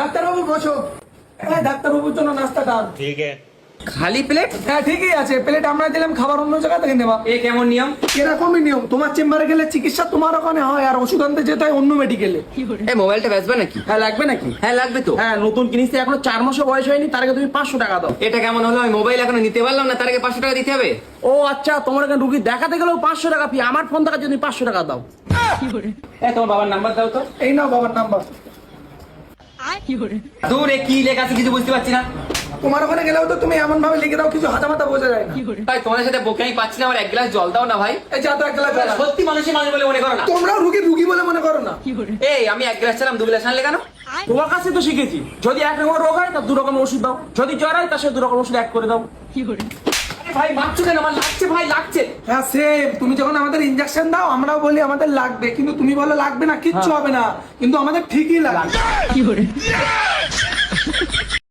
ডাক্তারবাবু বসো। হ্যাঁ, ডাক্তারবাবুর জন্য নাস্তাটা। ठीक है। খালি প্লেট? হ্যাঁ ঠিকই আছে, প্লেট আমরা দিলাম, খাবার অন্য জায়গা থেকে নেবা। এ কেমন নিয়ম? এরকমই নিয়ম, তোমার চেম্বারে গেলে চিকিৎসা তোমার ওখানে হয়, আর ওষুধ আনতে যেতে হয় অন্য মেডিকেলে। এই মোবাইলটা বেচবে নাকি? হ্যাঁ লাগবে নাকি? হ্যাঁ লাগবে তো। হ্যাঁ, নতুন কিনিস, এখনো 4 মাসও বয়স হয়নি, তার আগে তুমি 500 টাকা দাও। এটা কেমন হলো? আমি মোবাইল এখনো নিতে পারলাম না, তার আগে 500 টাকা দিতে হবে? ও আচ্ছা, তোমার এখানে রুগী দেখাতে গেলেও 500 টাকা ফি, আমার ফোন থেকে যদি 500 টাকা দাও। তোমার বাবার নাম্বার দাও তো। এই নাও বাবার নাম্বার। দূরে কি লেখা আছে কিছু বুঝতে পারছি না। তোমার ওখানে গেলেও তো তুমি এমন ভাবে লিখে দাও, কিছু হাতামাতা বোঝা যায় না। ভাই তোমাদের সাথে বকে আমি পাচ্ছি না, আমার 1 গ্লাস জল দাও না ভাই। এই যা তো, এক গ্লাস জল। সত্যি মানুষই মানুষ বলে মনে করো না। তোমরাও রুগী বলে মনে করো না। এই আমি 1 গ্লাস চালাম 2 গ্লাস আনলে কেন? তোমার কাছে তো শিখেছি, যদি এক রকম রোগ হয় তার 2 রকম ওষুধ দাও, যদি জ্বর হয় তার সাথে 2 রকম ওষুধ এক করে দাও। আরে ভাই মারছো কেন? আমার লাগছে ভাই, লাগছে। হ্যাঁ সেম, তুমি যখন আমাদের ইনজেকশন দাও আমরাও বলি আমাদের লাগবে, কিন্তু তুমি বলো লাগবে না, কিচ্ছু হবে না, কিন্তু আমাদের ঠিকই লাগে।